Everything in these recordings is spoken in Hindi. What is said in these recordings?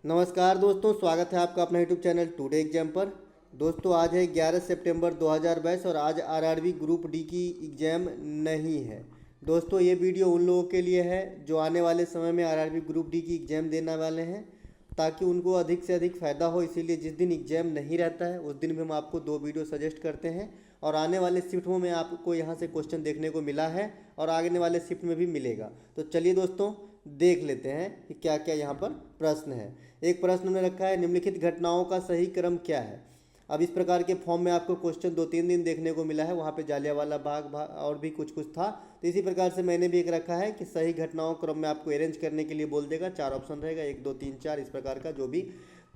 नमस्कार दोस्तों, स्वागत है आपका अपना यूट्यूब चैनल टुडे एग्जाम पर। दोस्तों आज है 11 सितंबर 2022 और आज आरआरबी ग्रुप डी की एग्ज़ाम नहीं है। दोस्तों ये वीडियो उन लोगों के लिए है जो आने वाले समय में आरआरबी ग्रुप डी की एग्ज़ाम देने वाले हैं, ताकि उनको अधिक से अधिक फ़ायदा हो। इसीलिए जिस दिन एग्ज़ाम नहीं रहता है उस दिन भी हम आपको 2 वीडियो सजेस्ट करते हैं, और आने वाले शिफ्टों में आपको यहाँ से क्वेश्चन देखने को मिला है और आने वाले शिफ्ट में भी मिलेगा। तो चलिए दोस्तों देख लेते हैं कि क्या क्या यहाँ पर प्रश्न है। एक प्रश्न में रखा है, निम्नलिखित घटनाओं का सही क्रम क्या है। अब इस प्रकार के फॉर्म में आपको क्वेश्चन 2-3 दिन देखने को मिला है, वहाँ पे जालियांवाला बाग और भी कुछ कुछ था। तो इसी प्रकार से मैंने भी एक रखा है कि सही घटनाओं क्रम में आपको अरेंज करने के लिए बोल देगा। 4 ऑप्शन रहेगा, 1 2 3 4 इस प्रकार का जो भी।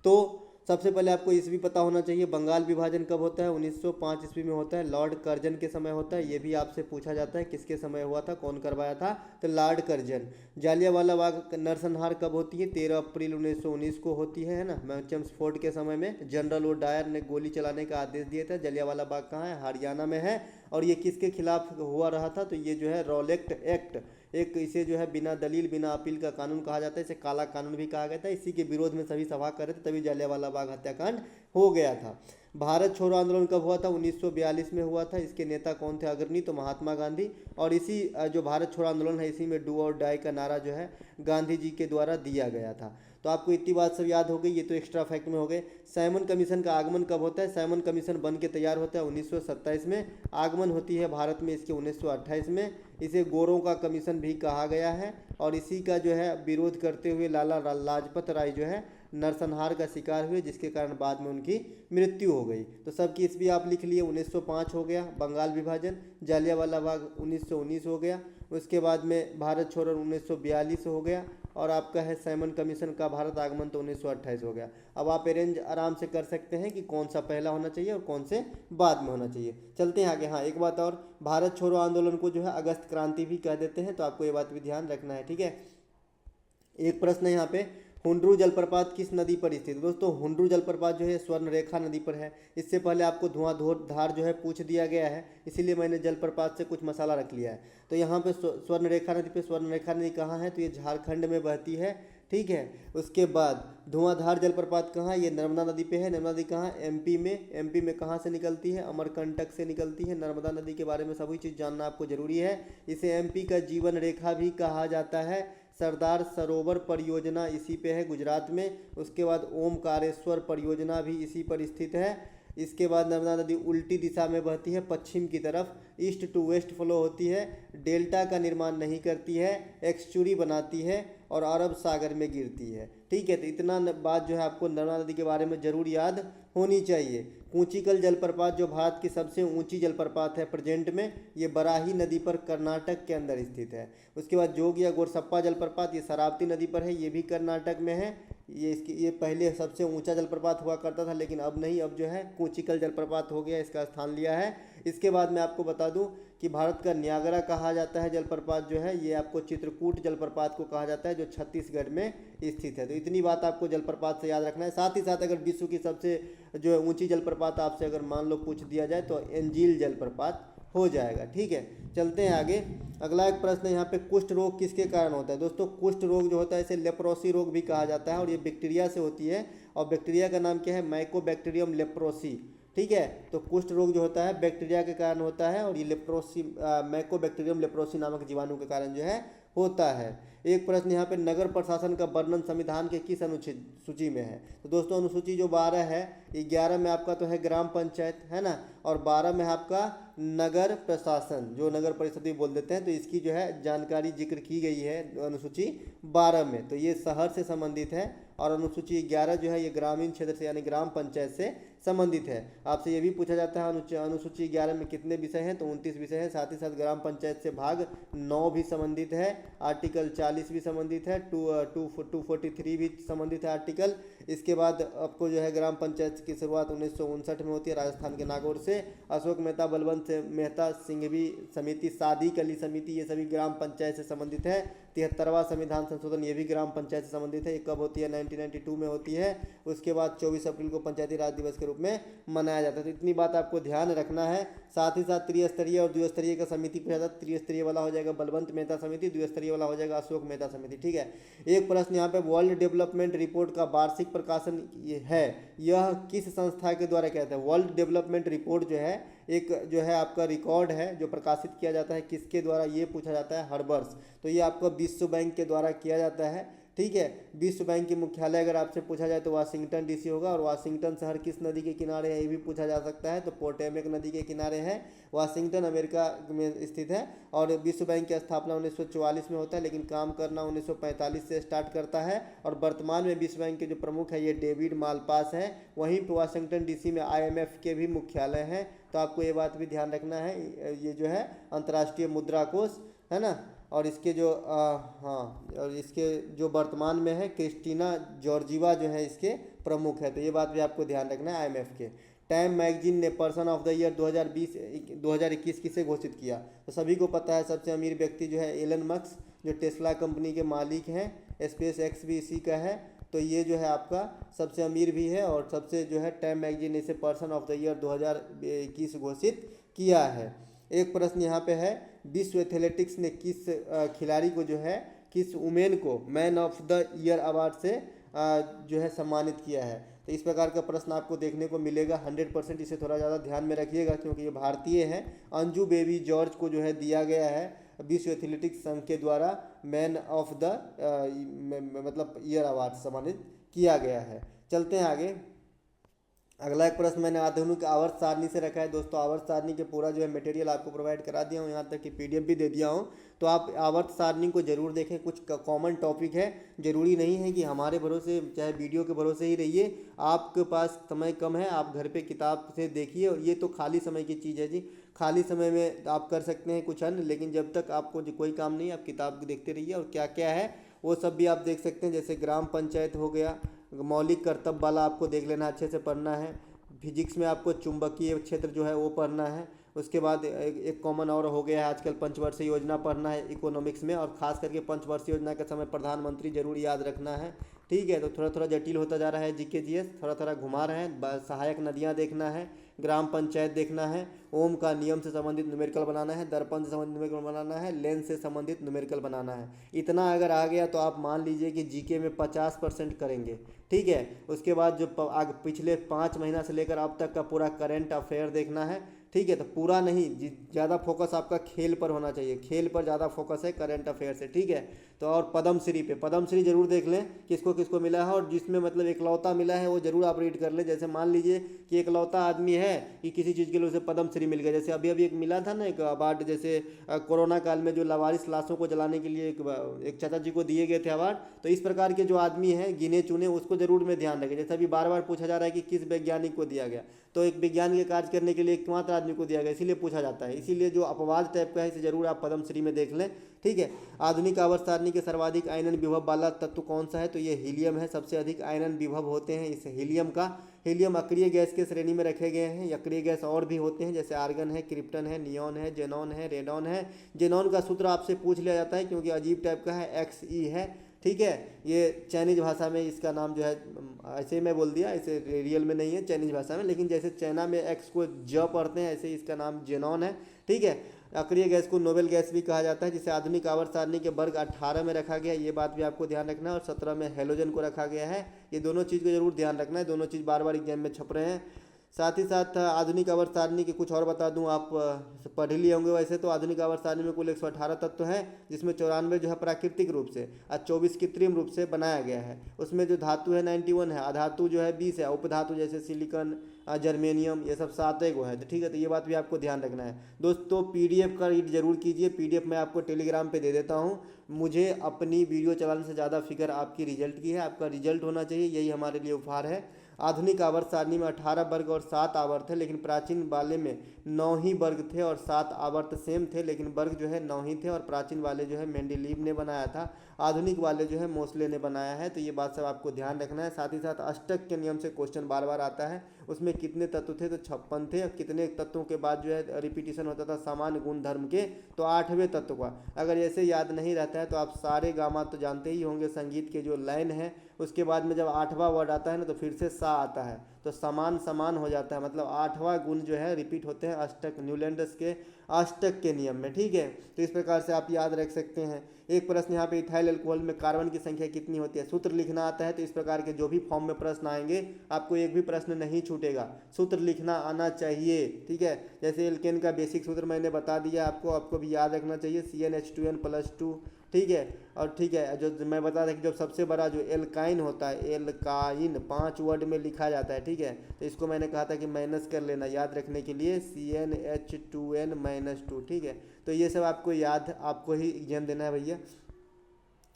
तो सबसे पहले आपको ईस्वी पता होना चाहिए। बंगाल विभाजन कब होता है? 1905 ईस्वी में होता है। लॉर्ड कर्जन के समय होता है। ये भी आपसे पूछा जाता है किसके समय हुआ था, कौन करवाया था, तो लॉर्ड कर्जन। जालियांवाला बाग नरसंहार कब होती है? 13 अप्रैल 1919 को होती है ना, चम्सफोर्ड के समय में जनरल ओ डायर ने गोली चलाने का आदेश दिया था। जालियांवाला बाग कहाँ है? हरियाणा में है। और ये किसके खिलाफ हुआ रहा था? तो ये जो है रॉलेट एक्ट, एक इसे जो है बिना दलील बिना अपील का कानून कहा जाता है। इसे काला कानून भी कहा गया था। इसी के विरोध में सभी सभा कर रहे थे, तभी जालियांवाला बाग हत्याकांड हो गया था। भारत छोड़ो आंदोलन कब हुआ था? 1942 में हुआ था। इसके नेता कौन थे अग्रणी? तो महात्मा गांधी। और इसी जो भारत छोड़ो आंदोलन है, इसी में डू और डाई का नारा जो है गांधी जी के द्वारा दिया गया था। तो आपको इतनी बात सब याद हो गई, ये तो एक्स्ट्रा फैक्ट में हो गए। साइमन कमीशन का आगमन कब होता है? साइमन कमीशन बन के तैयार होता है 1927 में। आगमन होती है भारत में इसके 1928 में। इसे गोरों का कमीशन भी कहा गया है। और इसी का जो है विरोध करते हुए लाला लाजपत राय जो है नरसंहार का शिकार हुए, जिसके कारण बाद में उनकी मृत्यु हो गई। तो सबकी ईस्वी आप लिख लिए। 1905 हो गया बंगाल विभाजन। जालियांवाला बाग 1919 हो गया। उसके बाद में भारत छोड़ो 1942 हो गया। और आपका है साइमन कमीशन का भारत आगमन तो 1928 हो गया। अब आप अरेंज आराम से कर सकते हैं कि कौन सा पहला होना चाहिए और कौन से बाद में होना चाहिए। चलते हैं आगे। हाँ, एक बात और, भारत छोड़ो आंदोलन को जो है अगस्त क्रांति भी कह देते हैं, तो आपको ये बात भी ध्यान रखना है, ठीक है। एक प्रश्न है यहाँ पे, हुंड्रू जलप्रपात किस नदी पर स्थित है? दोस्तों हुंड्रू जलप्रपात जो है स्वर्णरेखा नदी पर है। इससे पहले आपको धुआंधार जो है पूछ दिया गया है, इसीलिए मैंने जलप्रपात से कुछ मसाला रख लिया है। तो यहाँ पे स्वर्णरेखा नदी पे, स्वर्णरेखा नदी कहाँ है? तो ये झारखंड में बहती है, ठीक है। उसके बाद धुआंधार जलप्रपात कहाँ है? ये नर्मदा नदी पे है। नर्मदा नदी कहाँ है? एमपी में। एमपी में कहाँ से निकलती है? अमरकंटक से निकलती है। नर्मदा नदी के बारे में सभी चीज़ जानना आपको जरूरी है। इसे एमपी का जीवन रेखा भी कहा जाता है। सरदार सरोवर परियोजना इसी पे है गुजरात में। उसके बाद ओमकारेश्वर परियोजना भी इसी पर स्थित है। इसके बाद नर्मदा नदी उल्टी दिशा में बहती है, पश्चिम की तरफ, ईस्ट टू वेस्ट फ्लो होती है, डेल्टा का निर्माण नहीं करती है, एक्सचुरी बनाती है और अरब सागर में गिरती है, ठीक है। तो इतना बात जो है आपको नर्मदा नदी के बारे में जरूर याद होनी चाहिए। कूचिकल जलप्रपात जो भारत की सबसे ऊंची जलप्रपात है प्रेजेंट में, ये बराही नदी पर कर्नाटक के अंदर स्थित है। उसके बाद जोग या गोरसप्पा जलप्रपात, ये शरावती नदी पर है, ये भी कर्नाटक में है। ये पहले सबसे ऊंचा जलप्रपात हुआ करता था, लेकिन अब नहीं, अब जो है कूचिकल जलप्रपात हो गया, इसका स्थान लिया है। इसके बाद मैं आपको बता दूं कि भारत का न्यागरा कहा जाता है जलप्रपात जो है, ये आपको चित्रकूट जलप्रपात को कहा जाता है, जो छत्तीसगढ़ में स्थित है। तो इतनी बात आपको जलप्रपात से याद रखना है। साथ ही साथ अगर विश्व की सबसे जो है ऊंची जलप्रपात आपसे अगर मान लो पूछ दिया जाए तो एंजील जलप्रपात हो जाएगा, ठीक है। चलते हैं आगे। अगला एक प्रश्न है यहाँ पे, कुष्ठ रोग किसके कारण होता है? दोस्तों कुष्ठ रोग जो होता है इसे लेप्रोसी रोग भी कहा जाता है, और ये बैक्टीरिया से होती है। और बैक्टीरिया का नाम क्या है? माइकोबैक्टीरियम लेप्रोसी, ठीक है। तो कुष्ठ रोग जो होता है बैक्टीरिया के कारण होता है, और ये लेप्रोसी माइकोबैक्टीरियम लेप्रोसी नामक जीवाणु के कारण जो है होता है। एक प्रश्न यहाँ पे, नगर प्रशासन का वर्णन संविधान के किस अनुच्छेद सूची में है? तो दोस्तों अनुसूची जो 12 है, ये 11 में आपका तो है ग्राम पंचायत, है ना, और 12 में है आपका नगर प्रशासन, जो नगर परिषद भी बोल देते हैं। तो इसकी जो है जानकारी जिक्र की गई है अनुसूची 12 में। तो ये शहर से संबंधित है, और अनुसूची 11 जो है ये ग्रामीण क्षेत्र से यानी ग्राम पंचायत से संबंधित है। आपसे ये भी पूछा जाता है अनुसूची 11 में कितने विषय हैं? तो 29 विषय हैं। साथ ही साथ ग्राम पंचायत से भाग 9 भी संबंधित है, आर्टिकल 40 भी संबंधित है, 243 भी संबंधित है आर्टिकल। इसके बाद आपको जो है ग्राम पंचायत की शुरुआत 1959 में होती है राजस्थान के नागौर से। अशोक मेहता, बलवंत मेहता, सिंघवी समिति, सादी कली समिति, ये सभी ग्राम पंचायत से संबंधित है। 73वां संविधान संशोधन, ये भी ग्राम पंचायत से संबंधित है। ये कब होती है? 1992 में होती है। उसके बाद 24 अप्रैल को पंचायती राज दिवस के रूप में मनाया जाता है। तो इतनी बात आपको ध्यान रखना है। साथ ही साथ त्रिस्तरीय और द्विस्तरीय का समिति पूछा जाता है। त्रिस्तरीय वाला हो जाएगा बलवंत मेहता समिति, द्विस्तरीय वाला हो जाएगा अशोक मेहता समिति। ठीक है। एक प्रश्न यहाँ पे, वर्ल्ड डेवलपमेंट रिपोर्ट का वार्षिक प्रकाशन ये है, यह किस संस्था के द्वारा किया जाता है? वर्ल्ड डेवलपमेंट रिपोर्ट जो है एक जो है आपका रिकॉर्ड है जो प्रकाशित किया जाता है, किसके द्वारा ये पूछा जाता है? हर वर्ष। तो ये आपका विश्व बैंक के द्वारा किया जाता है। ठीक है। विश्व बैंक की मुख्यालय अगर आपसे पूछा जाए तो वाशिंगटन डीसी होगा। और वाशिंगटन शहर किस नदी के किनारे है, ये भी पूछा जा सकता है। तो पोटोमेक नदी के किनारे है। वाशिंगटन अमेरिका में स्थित है। और विश्व बैंक की स्थापना 1944 में होता है, लेकिन काम करना 1945 से स्टार्ट करता है। और वर्तमान में विश्व बैंक के जो प्रमुख है ये डेविड मालपास है। वहीं पर वाशिंगटन डीसी में IMF के भी मुख्यालय हैं। तो आपको ये बात भी ध्यान रखना है। ये जो है अंतर्राष्ट्रीय मुद्रा कोष है ना। और इसके जो और इसके जो वर्तमान में है क्रिस्टीना जॉर्जीवा जो है इसके प्रमुख है। तो ये बात भी आपको ध्यान रखना है IMF के। टाइम मैगजीन ने पर्सन ऑफ द ईयर 2021 किसे घोषित किया? तो सभी को पता है, सबसे अमीर व्यक्ति जो है एलन मस्क, जो टेस्ला कंपनी के मालिक हैं। स्पेस एक्स भी इसी का है। तो ये जो है आपका सबसे अमीर भी है। और सबसे जो है टाइम मैगजीन ने इसे पर्सन ऑफ द ईयर 2021 घोषित किया है। एक प्रश्न यहाँ पे है, विश्व एथलेटिक्स ने किस खिलाड़ी को जो है, किस वुमेन को man of the year award से जो है सम्मानित किया है? तो इस प्रकार का प्रश्न आपको देखने को मिलेगा। 100% इसे थोड़ा ज़्यादा ध्यान में रखिएगा क्योंकि ये भारतीय हैं। अंजू बेबी जॉर्ज को जो है दिया गया है विश्व एथलेटिक्स संघ के द्वारा मैन ऑफ द मतलब ईयर अवार्ड सम्मानित किया गया है। चलते हैं आगे। अगला एक प्रश्न मैंने आधुनिक आवर्त सारणी से रखा है। दोस्तों आवर्त सारणी के पूरा जो है मटेरियल आपको प्रोवाइड करा दिया हूँ, यहाँ तक कि PDF भी दे दिया हूँ। तो आप आवर्त सारणी को जरूर देखें। कुछ कॉमन टॉपिक है, जरूरी नहीं है कि हमारे भरोसे चाहे वीडियो के भरोसे ही रहिए। आपके पास समय कम है, आप घर पे किताब से देखिए। और ये तो खाली समय की चीज़ है जी। खाली समय में आप कर सकते हैं कुछ अन्य, लेकिन जब तक आपको कोई काम नहीं, आप किताब देखते रहिए। और क्या क्या है वो सब भी आप देख सकते हैं। जैसे ग्राम पंचायत हो गया, मौलिक कर्तव्य वाला आपको देख लेना, अच्छे से पढ़ना है। फिजिक्स में आपको चुंबकीय क्षेत्र जो है वो पढ़ना है। उसके बाद एक कॉमन और हो गया है आजकल, पंचवर्षीय योजना पढ़ना है इकोनॉमिक्स में। और खास करके पंचवर्षीय योजना के समय प्रधानमंत्री जरूर याद रखना है। ठीक है। तो थोड़ा थोड़ा जटिल होता जा रहा है GK GS, थोड़ा थोड़ा घुमा रहे हैं। सहायक नदियाँ देखना है, ग्राम पंचायत देखना है, ओम का नियम से संबंधित न्यूमेरिकल बनाना है, दर्पण से संबंधित न्यूमेरिकल बनाना है, लेंस से संबंधित न्यूमेरिकल बनाना है। इतना अगर आ गया तो आप मान लीजिए कि GK में 50% करेंगे। ठीक है। उसके बाद जो पिछले 5 महीना से लेकर अब तक का पूरा करंट अफेयर देखना है। ठीक है। तो पूरा नहीं, ज़्यादा फोकस आपका खेल पर होना चाहिए। खेल पर ज़्यादा फोकस है करंट अफेयर से। ठीक है। तो और पद्मश्री पे, पद्मश्री जरूर देख लें किसको किसको मिला है। और जिसमें मतलब एकलौता मिला है वो जरूर आप रीड कर लें। जैसे मान लीजिए कि एकलौता आदमी है कि किसी चीज़ के लिए उसे पद्मश्री मिल गया। जैसे अभी एक मिला था ना एक अवार्ड, जैसे कोरोना काल में जो लावारिस लाशों को जलाने के लिए एक चाचा जी को दिए गए थे अवार्ड। तो इस प्रकार के जो आदमी हैं गिने चुने, उसको जरूर में ध्यान रखें। जैसे अभी बार बार पूछा जा रहा है कि किस वैज्ञानिक को दिया गया, तो एक विज्ञान के कार्य करने के लिए एकमात्र आदमी को दिया गया, इसीलिए पूछा जाता है। इसीलिए जो अपवाद टाइप का है इसे जरूर आप पद्मश्री में देख लें। ठीक है। आधुनिक आवर्त सारणी के सर्वाधिक आयनन विभव वाला तत्व कौन सा है? तो ये हीलियम है। सबसे अधिक आयनन विभव होते हैं इस हीलियम का। हीलियम अक्रिय गैस के श्रेणी में रखे गए हैं। अक्रिय गैस और भी होते हैं, जैसे आर्गन है, क्रिप्टन है, नियॉन है, जेनॉन है, रेडॉन है। जेनॉन का सूत्र आपसे पूछ लिया जाता है क्योंकि अजीब टाइप का है, XE है। ठीक है। ये चाइनीज भाषा में इसका नाम जो है, ऐसे मैं बोल दिया, ऐसे रियल में नहीं है चाइनीज भाषा में, लेकिन जैसे चाइना में X को ज पढ़ते हैं ऐसे इसका नाम जेनॉन है। ठीक है। अक्रिय गैस को नोबेल गैस भी कहा जाता है, जिसे आधुनिक आवर्त सारणी के वर्ग 18 में रखा गया है। ये बात भी आपको ध्यान रखना है। और 17 में हेलोजन को रखा गया है। ये दोनों चीज़ को जरूर ध्यान रखना है, दोनों चीज़ बार बार एग्जाम में छप रहे हैं। साथ ही साथ आधुनिक आवर्त सारणी के कुछ और बता दूं, आप पढ़ लिए होंगे वैसे तो। आधुनिक आवर्त सारणी में कुल 118 तत्व हैं, जिसमें 94 जो है प्राकृतिक रूप से और 24 कृत्रिम रूप से बनाया गया है। उसमें जो धातु है 91 है, अधातु जो है 20 है, उपधातु जैसे सिलिकॉन, जर्मेनियम, ये सब 7 है। तो ठीक है। तो ये बात भी आपको ध्यान रखना है। दोस्तों PDF का रीड जरूर कीजिए। PDF मैं आपको टेलीग्राम पे दे देता हूँ। मुझे अपनी वीडियो चलाने से ज़्यादा फिक्र आपकी रिजल्ट की है। आपका रिजल्ट होना चाहिए, यही हमारे लिए उपहार है। आधुनिक आवर्त सारणी में 18 वर्ग और 7 आवर्त है, लेकिन प्राचीन वाले में 9 ही वर्ग थे और 7 आवर्त सेम थे, लेकिन वर्ग जो है 9 ही थे। और प्राचीन वाले जो है मेंडेलीव ने बनाया था, आधुनिक वाले जो है मोसले ने बनाया है। तो ये बात सब आपको ध्यान रखना है। साथ ही साथ अष्टक के नियम से क्वेश्चन बार बार आता है, उसमें कितने तत्व थे, तो 56 थे। और कितने तत्वों के बाद जो है रिपीटिशन होता था सामान्य गुण धर्म के, तो 8वें तत्व का। अगर ऐसे याद नहीं रहता है तो आप सारे गामा तो जानते ही होंगे, संगीत के जो लाइन है उसके बाद में जब 8वां वर्ड आता है ना तो फिर से सा आता है, तो समान समान हो जाता है, मतलब 8वां गुण जो है रिपीट होते हैं अष्टक, न्यूलैंडस के अष्टक के नियम में। ठीक है, तो इस प्रकार से आप याद रख सकते हैं। एक प्रश्न यहाँ पे, इथाइल अल्कोहल में कार्बन की संख्या कितनी होती है, सूत्र लिखना आता है। तो इस प्रकार के जो भी फॉर्म में प्रश्न आएंगे आपको एक भी प्रश्न नहीं छूटेगा, सूत्र लिखना आना चाहिए। ठीक है, जैसे एल्केन का बेसिक सूत्र मैंने बता दिया आपको भी याद रखना चाहिए, CnH2n+2। ठीक है, और ठीक है, जो मैं बता रहा कि जब सबसे बड़ा जो एल्काइन होता है, एल्काइन 5 वर्ड में लिखा जाता है। ठीक है, तो इसको मैंने कहा था कि माइनस कर लेना याद रखने के लिए, CnH2n-2। ठीक है, तो ये सब आपको याद, आपको ही एग्जाम देना है भैया।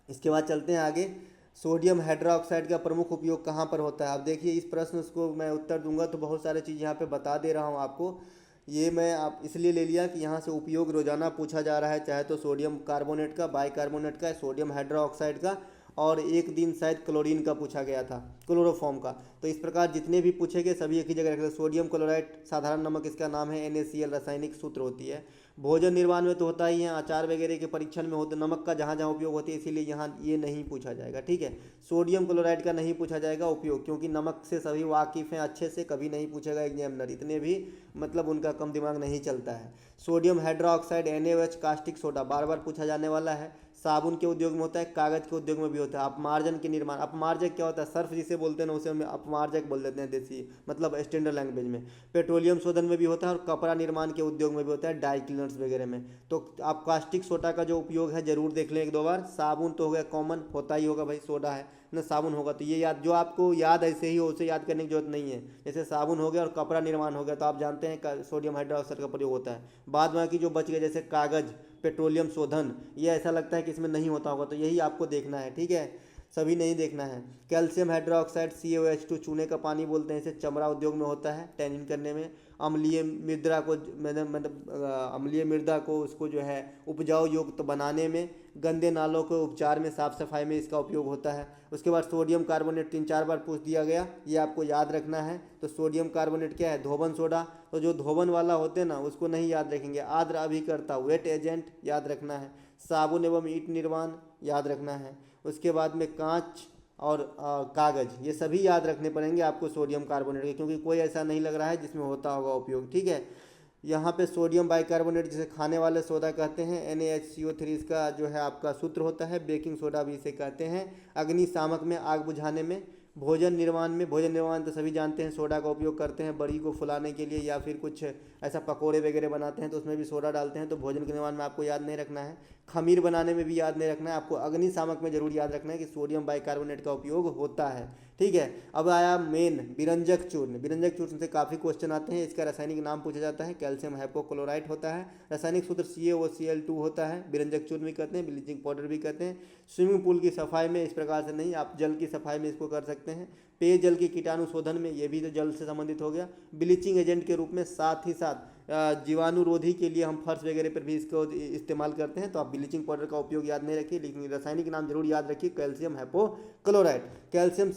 इसके बाद चलते हैं आगे। सोडियम हाइड्रोक्साइड का प्रमुख उपयोग कहाँ पर होता है। अब देखिए इस प्रश्न को मैं उत्तर दूंगा तो बहुत सारे चीज़ यहाँ पे बता दे रहा हूँ आपको। ये मैं आप इसलिए ले लिया कि यहाँ से उपयोग रोजाना पूछा जा रहा है, चाहे तो सोडियम कार्बोनेट का, बाइकार्बोनेट का, सोडियम हाइड्रोक्साइड का, और एक दिन शायद क्लोरीन का पूछा गया था, क्लोरोफॉर्म का। तो इस प्रकार जितने भी पूछे गए सभी एक ही जगह रखते। सोडियम क्लोराइड साधारण नमक, इसका नाम है NaCl, रासायनिक सूत्र होती है। भोजन निर्माण में तो होता ही है, अचार वगैरह के परीक्षण में होते नमक का जहाँ जहाँ उपयोग होती है, इसीलिए यहाँ ये नहीं पूछा जाएगा। ठीक है, सोडियम क्लोराइड का नहीं पूछा जाएगा उपयोग, क्योंकि नमक से सभी वाकिफ़ हैं अच्छे से, कभी नहीं पूछेगा एग्जामिनर, इतने भी मतलब उनका कम दिमाग नहीं चलता है। Sodium hydroxide NaOH caustic soda बार बार पूछा जाने वाला है। साबुन के उद्योग में होता है, कागज के उद्योग में भी होता है। अपमार्जन के निर्माण, अपमार्जक क्या होता है, सर्फ जिसे बोलते हैं ना उसे हम अपमार्जक बोल देते हैं देसी मतलब स्टैंडर्ड लैंग्वेज में। पेट्रोलियम शोधन में भी होता है और कपड़ा निर्माण के उद्योग में भी होता है, डाई क्लीनर्स वगैरह में। तो आप कास्टिक सोडा का जो उपयोग है जरूर देख लें 1-2 बार। साबुन तो हो गया कॉमन, होता ही होगा भाई, सोडा है ना, साबुन होगा, तो ये याद, जो आपको याद ऐसे ही हो उसे याद करने की जरूरत नहीं है। जैसे साबुन हो गया और कपड़ा निर्माण हो गया तो आप जानते हैं सोडियम हाइड्रोक्साइड का प्रयोग होता है। बाद बाकी जो बच गए जैसे कागज, पेट्रोलियम शोधन, ये ऐसा लगता है कि इसमें नहीं होता होगा, तो यही आपको देखना है। ठीक है, सभी नहीं देखना है। कैल्शियम हाइड्रोक्साइड CaOH2 चूने का पानी बोलते हैं इसे, चमड़ा उद्योग में होता है टैनिंग करने में। अम्लीय मृदा को अम्लीय मृदा को उसको जो है उपजाऊ युक्त बनाने में, गंदे नालों के उपचार में, साफ सफाई में इसका उपयोग होता है। उसके बाद सोडियम कार्बोनेट 3-4 बार पूछ दिया गया, ये आपको याद रखना है। तो सोडियम कार्बोनेट क्या है, धोबन सोडा, तो जो धोबन वाला होते हैं ना उसको नहीं याद रखेंगे। आर्द्र अभिकर्ता वेट एजेंट याद रखना है। साबुन एवं ईंट निर्माण याद रखना है। उसके बाद में कांच और कागज, ये सभी याद रखने पड़ेंगे आपको सोडियम कार्बोनेट के, क्योंकि कोई ऐसा नहीं लग रहा है जिसमें होता होगा उपयोग। ठीक है, यहाँ पे सोडियम बाइकार्बोनेट जिसे खाने वाले सोडा कहते हैं, NaHCO3 इसका जो है आपका सूत्र होता है। बेकिंग सोडा भी इसे कहते हैं। अग्निशामक में, आग बुझाने में। भोजन निर्माण में, भोजन निर्माण तो सभी जानते हैं सोडा का उपयोग करते हैं, बड़ी को फुलाने के लिए या फिर कुछ ऐसा पकोड़े वगैरह बनाते हैं तो उसमें भी सोडा डालते हैं, तो भोजन के निर्माण में आपको याद नहीं रखना है। खमीर बनाने में भी याद नहीं रखना है आपको। अग्निशामक में जरूर याद रखना है कि सोडियम बाइकार्बोनेट का उपयोग होता है। ठीक है, अब आया मेन विरंजक चूर्ण। विरंजक चूर्ण से काफ़ी क्वेश्चन आते हैं, इसका रासायनिक नाम पूछा जाता है, कैल्शियम हाइपोक्लोराइट होता है। रासायनिक सूत्र CaOCl2 होता है। विरंजक चूर्ण भी कहते हैं, ब्लीचिंग पाउडर भी कहते हैं। स्विमिंग पूल की सफाई में इस प्रकार से नहीं, आप जल की सफाई में इसको कर सकते हैं। पेयजल की कीटाणु शोधन में, ये भी तो जल से संबंधित हो गया। ब्लीचिंग एजेंट के रूप में, साथ ही साथ जीवाणुरोधी के लिए हम फर्श वगैरह पर भी इसको इस्तेमाल करते हैं, तो आप ब्लीचिंग पाउडर का उपयोग याद नहीं रखिए, लेकिन रासायनिक नाम जरूर याद रखिए, calcium hypochlorite. Calcium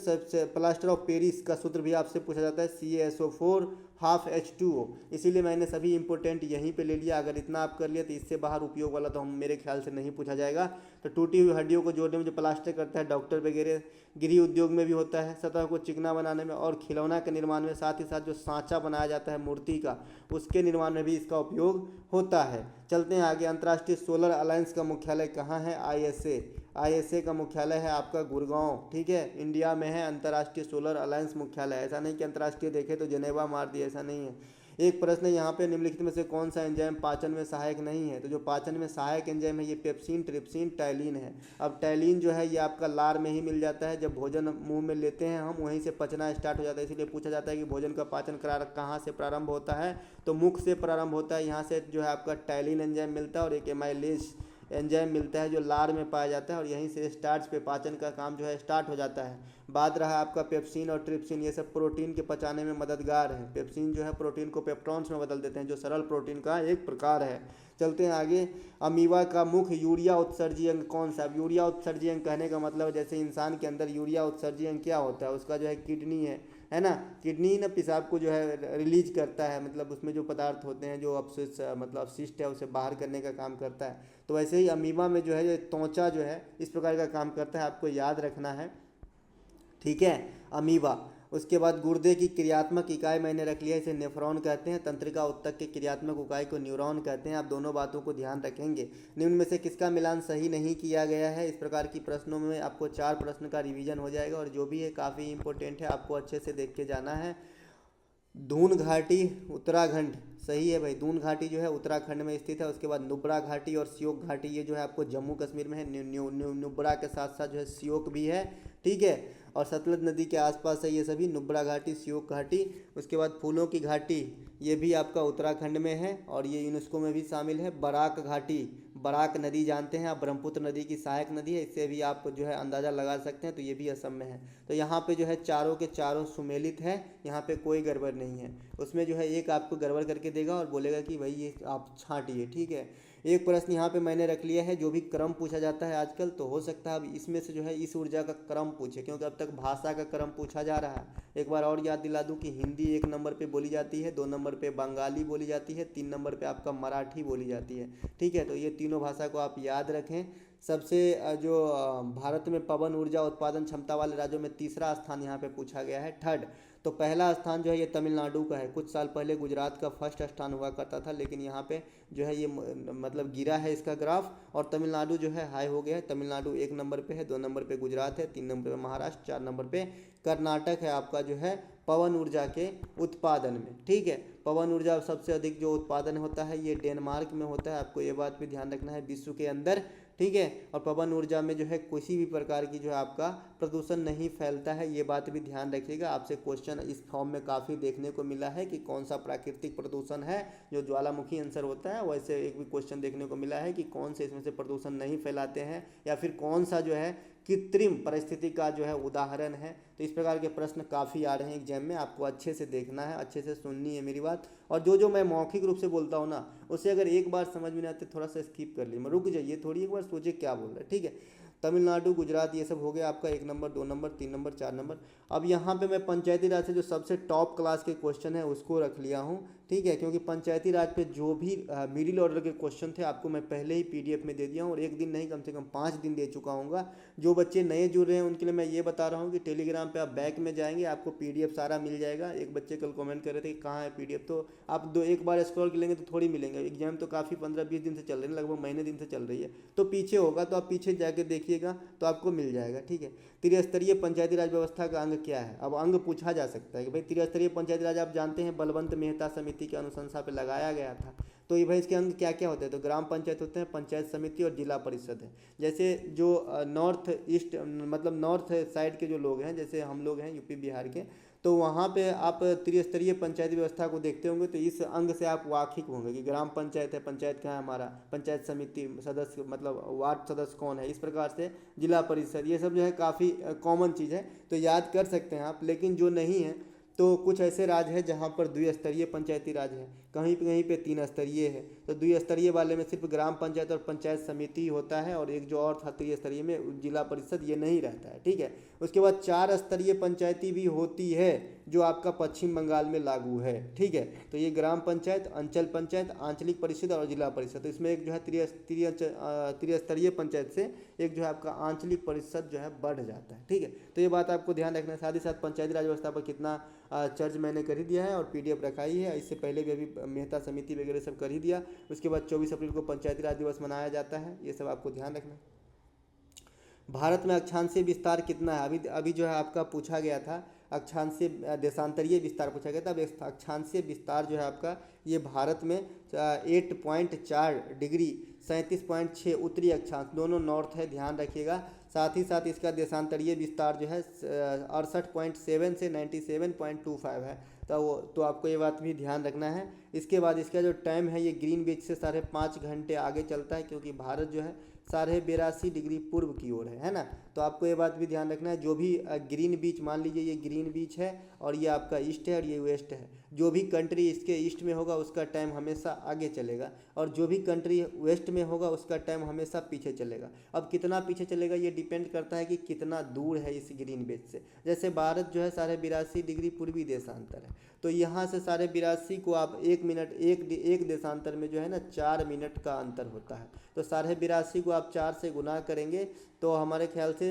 plaster of Paris का सूत्र भी आपसे पूछा जाता है, CaSO4 ½ H2O, इसीलिए मैंने सभी इंपॉर्टेंट यहीं पे ले लिया। अगर इतना आप कर लिया तो इससे बाहर उपयोग वाला तो हम मेरे ख्याल से नहीं पूछा जाएगा। तो टूटी हुई हड्डियों को जोड़ने में जो प्लास्टर करता है डॉक्टर वगैरह, गृह उद्योग में भी होता है, सतह को चिकना बनाने में और खिलौना के निर्माण में, साथ ही साथ जो सांचा बनाया जाता है मूर्ति का, उसके निर्माण में भी इसका उपयोग होता है। चलते हैं आगे। अंतर्राष्ट्रीय सोलर अलायंस का मुख्यालय कहाँ है, ISA का मुख्यालय है आपका गुड़गांव। ठीक है, इंडिया में है अंतर्राष्ट्रीय सोलर अलायंस मुख्यालय। ऐसा नहीं कि अंतर्राष्ट्रीय देखे तो जेनेवा मार दिया, ऐसा नहीं है। एक प्रश्न यहाँ पे, निम्नलिखित में से कौन सा एंजाइम पाचन में सहायक नहीं है। तो जो पाचन में सहायक एंजाइम है ये पेप्सिन, ट्रिप्सिन, टाइलिन है। अब टाइलिन जो है ये आपका लार में ही मिल जाता है, जब भोजन मुंह में लेते हैं हम वहीं से पचना स्टार्ट हो जाता है। इसीलिए पूछा जाता है कि भोजन का पाचन कहाँ से प्रारंभ होता है, तो मुख से प्रारंभ होता है। यहाँ से जो है आपका टाइलिन एंजाइम मिलता है और एक एंजाइम मिलता है जो लार में पाया जाता है और यहीं से स्टार्च पे पाचन का काम जो है स्टार्ट हो जाता है। बात रहा आपका पेप्सिन और ट्रिप्सिन, ये सब प्रोटीन के पचाने में मददगार है। पेप्सिन जो है प्रोटीन को पेप्टॉन्स में बदल देते हैं जो सरल प्रोटीन का एक प्रकार है। चलते हैं आगे। अमीबा का मुख्य यूरिया उत्सर्जी अंग कौन सा? अब यूरिया उत्सर्जी अंग कहने का मतलब जैसे इंसान के अंदर यूरिया उत्सर्जी अंग क्या होता है, उसका जो है किडनी है ना। किडनी ना पेशाब को जो है रिलीज करता है, मतलब उसमें जो पदार्थ होते हैं जो अपशिष्ट मतलब अपशिष्ट है उसे बाहर करने का काम करता है। तो वैसे ही अमीबा में जो है ये त्वचा जो है इस प्रकार का काम करता है, आपको याद रखना है, ठीक है। अमीबा। उसके बाद गुर्दे की क्रियात्मक इकाई मैंने रख लिया, इसे नेफ्रॉन कहते हैं। तंत्रिका उत्तक की क्रियात्मक इकाई को न्यूरॉन कहते हैं। आप दोनों बातों को ध्यान रखेंगे। निम्न में से किसका मिलान सही नहीं किया गया है? इस प्रकार की प्रश्नों में आपको 4 प्रश्न का रिवीजन हो जाएगा और जो भी है काफ़ी इंपॉर्टेंट है, आपको अच्छे से देख के जाना है। दून घाटी उत्तराखंड, सही है भाई। दून घाटी जो है उत्तराखंड में स्थित है। उसके बाद नुब्रा घाटी और सियोक घाटी ये जो है आपको जम्मू कश्मीर में है। नुब्रा के साथ साथ जो है सियोक भी है, ठीक है। और सतलज नदी के आसपास है ये सभी, नुब्रा घाटी, सियोक घाटी। उसके बाद फूलों की घाटी ये भी आपका उत्तराखंड में है और ये यूनेस्को में भी शामिल है। बराक घाटी, बराक नदी जानते हैं आप, ब्रह्मपुत्र नदी की सहायक नदी है, इससे भी आप जो है अंदाज़ा लगा सकते हैं। तो ये भी असम में है। तो यहाँ पे जो है चारों के चारों सुमेलित है, यहाँ पे कोई गड़बड़ नहीं है। उसमें जो है एक आपको गड़बड़ करके देगा और बोलेगा कि भाई ये आप छांटिए, ठीक है। एक प्रश्न यहाँ पे मैंने रख लिया है, जो भी क्रम पूछा जाता है आजकल, तो हो सकता है अब इसमें से जो है इस ऊर्जा का क्रम पूछे, क्योंकि अब तक भाषा का क्रम पूछा जा रहा है। एक बार और याद दिला दूं कि हिंदी 1 नंबर पे बोली जाती है, 2 नंबर पे बंगाली बोली जाती है, 3 नंबर पे आपका मराठी बोली जाती है, ठीक है। तो ये तीनों भाषा को आप याद रखें। सबसे जो भारत में पवन ऊर्जा उत्पादन क्षमता वाले राज्यों में तीसरा स्थान यहाँ पे पूछा गया है, थर्ड। तो पहला स्थान जो है ये तमिलनाडु का है। कुछ साल पहले गुजरात का फर्स्ट स्थान हुआ करता था, लेकिन यहाँ पे जो है ये मतलब गिरा है इसका ग्राफ, और तमिलनाडु जो है हाई हो गया है। तमिलनाडु 1 नंबर पे है, 2 नंबर पे गुजरात है, 3 नंबर पे महाराष्ट्र, 4 नंबर पे कर्नाटक है आपका जो है पवन ऊर्जा के उत्पादन में, ठीक है। पवन ऊर्जा सबसे अधिक जो उत्पादन होता है ये डेनमार्क में होता है, आपको ये बात भी ध्यान रखना है, विश्व के अंदर, ठीक है। और पवन ऊर्जा में जो है किसी भी प्रकार की जो है आपका प्रदूषण नहीं फैलता है, ये बात भी ध्यान रखिएगा। आपसे क्वेश्चन इस फॉर्म में काफ़ी देखने को मिला है कि कौन सा प्राकृतिक प्रदूषण है जो ज्वालामुखी आंसर होता है, वैसे एक भी क्वेश्चन देखने को मिला है कि कौन से इसमें से प्रदूषण नहीं फैलाते हैं, या फिर कौन सा जो है कृत्रिम परिस्थिति का जो है उदाहरण है। तो इस प्रकार के प्रश्न काफ़ी आ रहे हैं एग्जाम में, आपको अच्छे से देखना है, अच्छे से सुननी है मेरी बात। और जो मैं मौखिक रूप से बोलता हूँ ना, उसे अगर एक बार समझ में नहीं आते थोड़ा सा स्किप कर लीजिए, रुक जाइए थोड़ी, एक बार सोचिए क्या बोल रहा है, ठीक है। तमिलनाडु, गुजरात ये सब हो गया आपका 1 नंबर, 2 नंबर, 3 नंबर, 4 नंबर। अब यहाँ पे मैं पंचायती राज से जो सबसे टॉप क्लास के क्वेश्चन है उसको रख लिया हूँ, ठीक है। क्योंकि पंचायती राज पे जो भी मिडिल ऑर्डर के क्वेश्चन थे आपको मैं पहले ही PDF में दे दिया हूँ, और एक दिन नहीं कम से कम 5 दिन दे चुका हूँगा। जो बच्चे नए जुड़ रहे हैं उनके लिए मैं ये बता रहा हूँ कि टेलीग्राम पे आप बैक में जाएंगे, आपको PDF सारा मिल जाएगा। एक बच्चे कल कमेंट कर रहे थे कि कहाँ है PDF, तो आप एक बार स्क्रॉल कर लेंगे तो थोड़ी मिलेंगे। एग्जाम तो काफ़ी 15-20 दिन से चल रहे हैं, लगभग महीने दिन से चल रही है, तो पीछे होगा, तो आप पीछे जाके देखिएगा तो आपको मिल जाएगा, ठीक है। त्रिस्तरीय पंचायती राज व्यवस्था का अंग क्या है? अब अंग पूछा जा सकता है कि भाई त्रिस्तरीय पंचायती राज आप जानते हैं बलवंत मेहता समिति की अनुशंसा पे लगाया गया था। तो ये भाई इसके अंग क्या क्या होते हैं? तो ग्राम पंचायत होते हैं, पंचायत समिति और जिला परिषद है। जैसे जो नॉर्थ ईस्ट मतलब नॉर्थ साइड के जो लोग हैं, जैसे हम लोग हैं यूपी बिहार के, तो वहाँ पे आप त्रिस्तरीय पंचायती व्यवस्था को देखते होंगे, तो इस अंग से आप वाकिफ होंगे कि ग्राम पंचायत है, पंचायत कहाँ है हमारा, पंचायत समिति सदस्य मतलब वार्ड सदस्य कौन है, इस प्रकार से जिला परिषद, ये सब जो है काफ़ी कॉमन चीज़ है, तो याद कर सकते हैं आप। लेकिन जो नहीं है तो कुछ ऐसे राज्य है जहाँ पर द्विस्तरीय पंचायती राज है, कहीं पे 3 स्तरीय है। तो द्विस्तरीय वाले में सिर्फ ग्राम पंचायत और पंचायत समिति होता है, और एक जो और था त्रिस्तरीय में जिला परिषद, ये नहीं रहता है, ठीक है। उसके बाद 4 स्तरीय पंचायती भी होती है जो आपका पश्चिम बंगाल में लागू है, ठीक है। तो ये ग्राम पंचायत, अंचल पंचायत, आंचलिक परिषद और जिला परिषद। तो इसमें एक जो है त्रिस्तरीय पंचायत से एक जो है आपका आंचलिक परिषद जो है बढ़ जाता है, ठीक है। तो ये बात आपको ध्यान रखना है। साथ ही साथ पंचायती राज व्यवस्था पर कितना चर्च मैंने कर ही दिया है और PDF रखा ही है, इससे पहले भी अभी मेहता समिति वगैरह सब कर ही दिया। उसके बाद 24 अप्रैल को पंचायती राज दिवस मनाया जाता है, ये सब आपको ध्यान रखना। भारत में अक्षांशीय विस्तार कितना है? अभी जो है आपका पूछा गया था अक्षांशीय देशांतरीय विस्तार पूछा गया था। अब अक्षांशीय विस्तार जो है आपका ये भारत में 8.4 डिग्री 37.6 उत्तरी अक्षांश, दोनों नॉर्थ है, ध्यान रखिएगा। साथ ही साथ इसका देशांतरीय विस्तार जो है 68.7 से 97.25 है। तो आपको ये बात भी ध्यान रखना है। इसके बाद इसका जो टाइम है ये ग्रीनविच से 5.5 घंटे आगे चलता है, क्योंकि भारत जो है 82.5 डिग्री पूर्व की ओर है ना। तो आपको ये बात भी ध्यान रखना है, जो भी ग्रीन बीच, मान लीजिए ये ग्रीन बीच है और ये आपका ईस्ट है और ये वेस्ट है, जो भी कंट्री इसके ईस्ट में होगा उसका टाइम हमेशा आगे चलेगा, और जो भी कंट्री वेस्ट में होगा उसका टाइम हमेशा पीछे चलेगा। अब कितना पीछे चलेगा ये डिपेंड करता है कि कितना दूर है इस ग्रीन बीच से। जैसे भारत जो है 82.5 डिग्री पूर्वी देशांतर है, तो यहाँ से 82.5 को आप 1 मिनट, एक देशांतर में जो है ना 4 मिनट का अंतर होता है। तो 82.5 को आप 4 से गुना करेंगे तो हमारे ख्याल से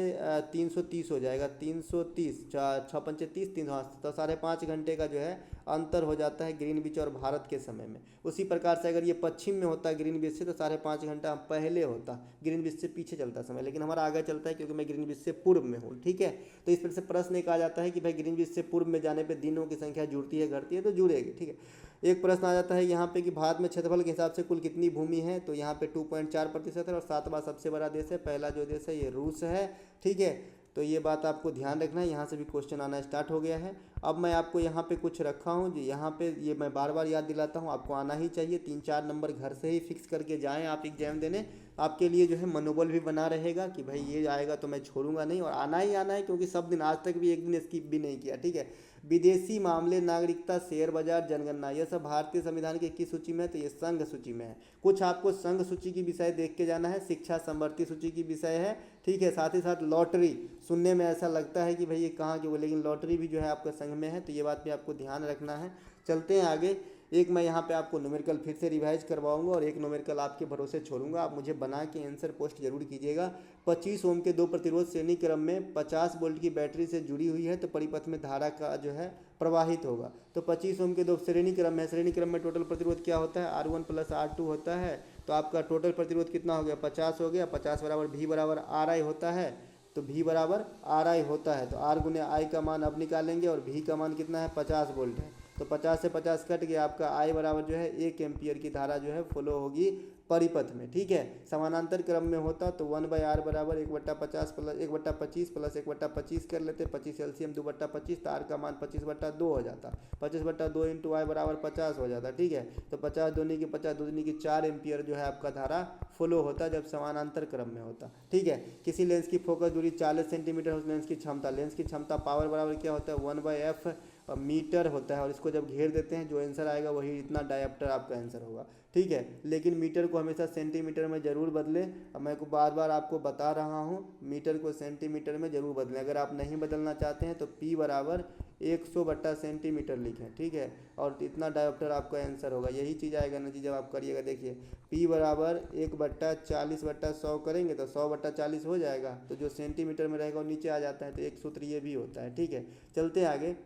330 हो जाएगा। 330, 6×5 = 30, 3, हाँ, तो 5.5 घंटे का जो है अंतर हो जाता है ग्रीनविच और भारत के समय में। उसी प्रकार से अगर ये पश्चिम में होता है ग्रीनविच से तो 5.5 घंटा पहले होता, ग्रीनविच से पीछे चलता समय, लेकिन हमारा आगे चलता है क्योंकि मैं ग्रीनविच से पूर्व में हूँ। ठीक है, तो इस पर से प्रश्न एक आ जाता है कि भाई ग्रीनविच से पूर्व में जाने पर दिनों की संख्या जुड़ती है घटती है, तो जुड़ेगी। ठीक है, एक प्रश्न आ जाता है यहाँ पे कि भारत में क्षेत्रफल के हिसाब से कुल कितनी भूमि है, तो यहाँ पे 2.4% है और 7वां सबसे बड़ा देश है। पहला जो देश है ये रूस है। ठीक है, तो ये बात आपको ध्यान रखना है, यहाँ से भी क्वेश्चन आना स्टार्ट हो गया है। अब मैं आपको यहाँ पे कुछ रखा हूँ जी, यहाँ पे ये मैं बार बार याद दिलाता हूँ, आपको आना ही चाहिए। 3-4 नंबर घर से ही फिक्स करके जाएँ आप एग्जाम देने, आपके लिए जो है मनोबल भी बना रहेगा कि भाई ये आएगा तो मैं छोड़ूंगा नहीं, और आना ही आना है, क्योंकि सब दिन आज तक भी एक दिन स्किप भी नहीं किया। ठीक है, विदेशी मामले, नागरिकता, शेयर बाजार, जनगणना, यह सब भारतीय संविधान की किस सूची में है, तो ये संघ सूची में है। कुछ आपको संघ सूची की विषय देख के जाना है, शिक्षा संवर्ती सूची की विषय है। ठीक है, साथ ही साथ लॉटरी, सुनने में ऐसा लगता है कि भाई ये कहाँ की वो, लेकिन लॉटरी भी जो है आपका संघ में है, तो ये बात भी आपको ध्यान रखना है। चलते हैं आगे। एक मैं यहाँ पे आपको न्यूमेरिकल फिर से रिवाइज करवाऊंगा और एक न्यूमेरिकल आपके भरोसे छोड़ूंगा, आप मुझे बना के आंसर पोस्ट जरूर कीजिएगा। 25 ओम के 2 प्रतिरोध श्रेणी क्रम में 50 वोल्ट की बैटरी से जुड़ी हुई है, तो परिपथ में धारा का जो है प्रवाहित होगा। तो 25 ओम के 2 श्रेणी क्रम है, श्रेणी क्रम में टोटल प्रतिरोध क्या होता है, R1 + R2 होता है। तो आपका टोटल प्रतिरोध कितना हो गया, 50 हो गया। 50 बराबर V बराबर RI होता है, तो V बराबर RI होता है। तो R गुने I का मान अब निकालेंगे और V का मान कितना है, 50 वोल्ट है। तो 50 से 50 कट गया, आपका I बराबर जो है 1 एम्पियर की धारा जो है फ्लो होगी परिपथ में। ठीक है, समानांतर क्रम में होता तो 1/R बराबर 1/50 + 1/25 + 1/25 कर लेते, 25 एलसीएम 2/25, तो R का मान 25/2 हो जाता। 25/2 × I बराबर 50 हो जाता। ठीक है, तो 50 दूनी की 50, दूनी की 4 एम्पियर जो है आपका धारा फ्लो होता जब समानांतर क्रम में होता। ठीक है, किसी लेंस की फोकस दूरी 40 सेंटीमीटर, उस लेंस की क्षमता पावर बराबर क्या होता है, 1/f मीटर होता है, और इसको जब घेर देते हैं जो आंसर आएगा वही इतना डायप्टर आपका आंसर होगा। ठीक है, लेकिन मीटर को हमेशा सेंटीमीटर में ज़रूर बदलें। अब मैं को बार बार आपको बता रहा हूँ, मीटर को सेंटीमीटर में ज़रूर बदलें। अगर आप नहीं बदलना चाहते हैं तो P बराबर 100 सेंटीमीटर लिखें। ठीक है, और इतना डायप्टर आपका आंसर होगा। यही चीज़ आएगा ना जी जब आप करिएगा, देखिए P बराबर 1/40/100 करेंगे तो 100/40 हो जाएगा, तो जो सेंटीमीटर में रहेगा वो नीचे आ जाता है, तो एक सूत्र ये भी होता है। ठीक है, चलते हैं आगे।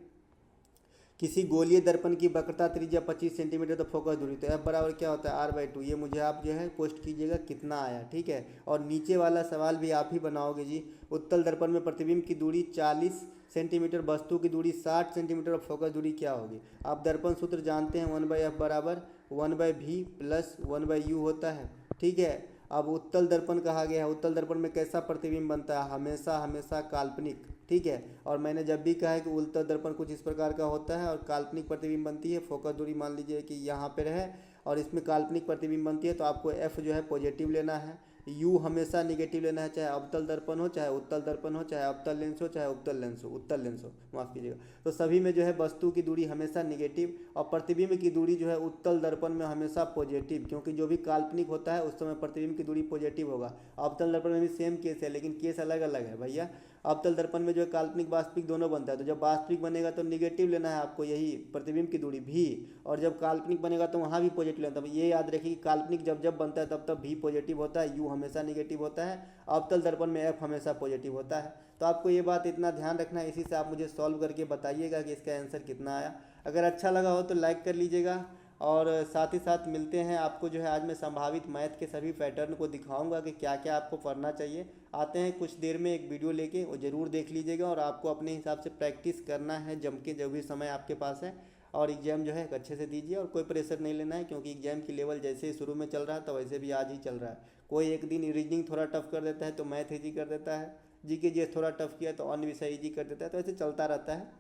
किसी गोलीय दर्पण की वक्रता त्रिज्या 25 सेंटीमीटर, तो फोकस दूरी, तो F बराबर क्या होता है, R/2। ये मुझे आप जो है पोस्ट कीजिएगा कितना आया। ठीक है, और नीचे वाला सवाल भी आप ही बनाओगे जी। उत्तल दर्पण में प्रतिबिंब की दूरी 40 सेंटीमीटर, वस्तु की दूरी 60 सेंटीमीटर, और फोकस दूरी क्या होगी। आप दर्पण सूत्र जानते हैं, 1/f बराबर 1/v + 1/u होता है। ठीक है, अब उत्तल दर्पण कहा गया है, उत्तल दर्पण में कैसा प्रतिबिंब बनता है, हमेशा हमेशा काल्पनिक। ठीक है, और मैंने जब भी कहा है कि उत्तल दर्पण कुछ इस प्रकार का होता है और काल्पनिक प्रतिबिंब बनती है। फोकस दूरी मान लीजिए कि यहाँ पे रहे और इसमें काल्पनिक प्रतिबिंब बनती है, तो आपको F जो है पॉजिटिव लेना है, U हमेशा निगेटिव लेना है, चाहे अवतल दर्पण हो, चाहे उत्तल दर्पण हो, चाहे अवतल लेंस हो, चाहे उत्तल लेंस हो, माफ़ कीजिएगा। तो सभी में जो है वस्तु की दूरी हमेशा निगेटिव और प्रतिबिंब की दूरी जो है उत्तल दर्पण में हमेशा पॉजिटिव, क्योंकि जो भी काल्पनिक होता है उस समय प्रतिबिंब की दूरी पॉजिटिव होगा। अवतल दर्पण में भी सेम केस है, लेकिन केस अलग अलग है भैया। अवतल दर्पण में जो है काल्पनिक वास्तविक दोनों बनता है, तो जब वास्तविक बनेगा तो निगेटिव लेना है आपको, यही प्रतिबिंब की दूरी भी, और जब काल्पनिक बनेगा तो वहाँ भी पॉजिटिव लेना है। ये याद रखिए कि काल्पनिक जब जब बनता है तब तब भी पॉजिटिव होता है, यू हमेशा निगेटिव होता है, अवतल दर्पण में एफ हमेशा पॉजिटिव होता है। तो आपको ये बात इतना ध्यान रखना है। इसी से आप मुझे सॉल्व करके बताइएगा कि इसका आंसर कितना आया। अगर अच्छा लगा हो तो लाइक कर लीजिएगा, और साथ ही साथ मिलते हैं। आपको जो है आज मैं संभावित मैथ के सभी पैटर्न को दिखाऊंगा कि क्या क्या आपको पढ़ना चाहिए। आते हैं कुछ देर में एक वीडियो लेके, वो ज़रूर देख लीजिएगा, और आपको अपने हिसाब से प्रैक्टिस करना है जम के, जो भी समय आपके पास है, और एग्ज़ाम जो है अच्छे से दीजिए। और कोई प्रेशर नहीं लेना है, क्योंकि एग्ज़ाम की लेवल जैसे ही शुरू में चल रहा है तो वैसे भी आज ही चल रहा है। कोई एक दिन रीजनिंग थोड़ा टफ कर देता है तो मैथ ईजी कर देता है, जीके जीएस थोड़ा टफ किया तो अन्य विषय इजी कर देता है। तो ऐसे चलता रहता है,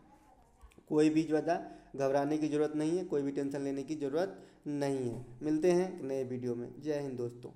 कोई भी ज़्यादा घबराने की ज़रूरत नहीं है, कोई भी टेंशन लेने की ज़रूरत नहीं है। मिलते हैं नए वीडियो में। जय हिंद दोस्तों।